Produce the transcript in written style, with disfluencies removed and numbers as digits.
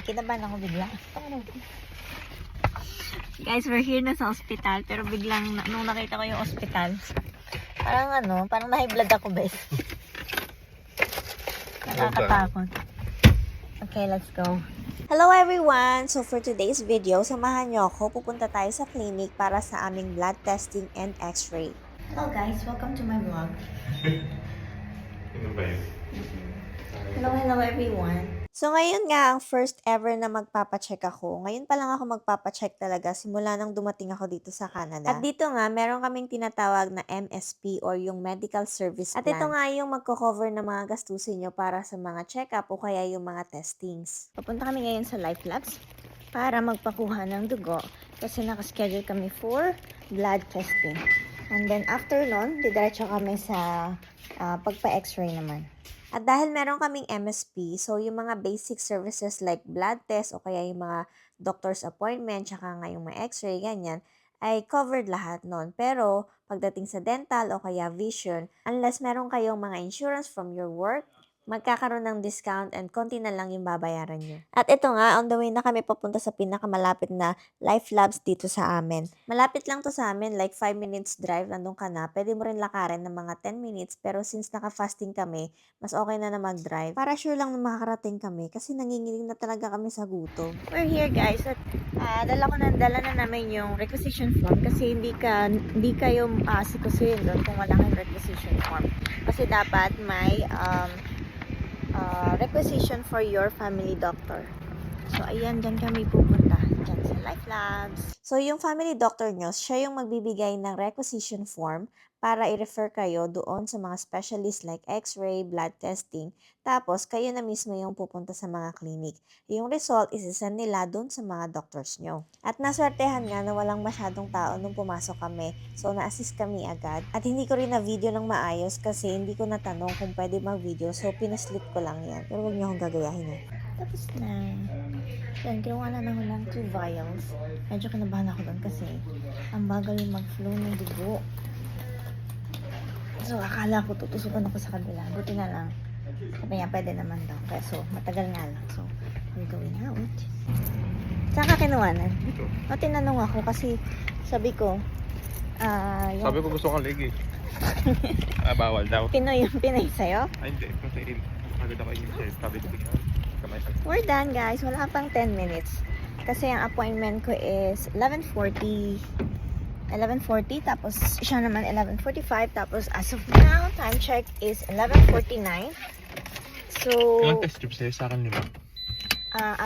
kinabahan ako bigla. Guys, we're here na sa ospital. Pero biglang, nung nakita ko yung ospital, parang na-high blood ako, bes. Nakakatakot. Okay, let's go. Hello everyone! So for today's video, samahan nyo ako. Pupunta tayo sa clinic para sa aming blood testing and x-ray. Hello guys, welcome to my vlog. Hello everyone. So ngayon nga, ang first ever na magpapacheck ako. Ngayon pa lang ako magpapacheck talaga simula nang dumating ako dito sa Canada. At dito nga, meron kaming tinatawag na MSP or yung Medical Service Plan. At ito nga yung magko-cover ng mga gastusin nyo para sa mga check-up o kaya yung mga testings. Papunta kami ngayon sa Life Labs para magpakuha ng dugo kasi nakaschedule kami for blood testing. And then after nun, didiretso kami sa pagpa-x-ray naman. At dahil meron kaming MSP, so yung mga basic services like blood test o kaya yung mga doctor's appointment, tsaka nga yung mga x-ray, ganyan, ay covered lahat nun. Pero pagdating sa dental o kaya vision, unless meron kayong mga insurance from your work, magkakaroon ng discount and konti na lang yung babayaran nyo. At ito nga, on the way na kami papunta sa pinakamalapit na Life Labs dito sa amin. Malapit lang to sa amin, like 5 minutes drive, nandun ka na. Pwede mo rin lakarin ng mga 10 minutes, pero since naka-fasting kami, mas okay na mag-drive. Para sure lang na makakarating kami, kasi nanginginig na talaga kami sa gutom. We're here guys, at dala na namin yung requisition form, kasi hindi kayo sikusin doon kung wala kang requisition form. Kasi dapat may requisition for your family doctor. So, ayan, dyan kami pupunta. Dyan sa Life Labs. So, yung family doctor nyo, siya yung magbibigay ng requisition form para i-refer kayo doon sa mga specialist like x-ray, blood testing. Tapos, kayo na mismo yung pupunta sa mga clinic. Yung result, isisend nila doon sa mga doctors nyo. At naswertehan nga na walang masyadong tao nung pumasok kami. So, na-assist kami agad. At hindi ko rin na-video ng maayos kasi hindi ko natanong kung pwede mag-video. So, pinaslit ko lang yan. Pero huwag nyo akong gagayahin eh. Tapos na. Yan, kinuha na ako ng 2 vials. Medyo kinabahan ako doon kasi ang bagal yung mag-flow ng dugo. So, akala ko tutusukan ako sa kabila. Buti na lang. Sabi niya, pwede naman daw. Kaya so, matagal nga lang. So, we're going out. Saan ka kinuha na? Dito. O, tinanong ako kasi sabi ko, Sabi ko gusto kong ligi. Bawal daw. Pinoy yung Pinoy sa'yo? Ay, hindi. Kasi agad ako yung sa'yo. Sabi ko kamay sa... We're done guys. Wala pang 10 minutes. Kasi ang appointment ko is 11:40. Tapos siya naman 11:45. Tapos as of now, time check is 11:49. So, Ilang test tubes sa'yo? Sa akin 5.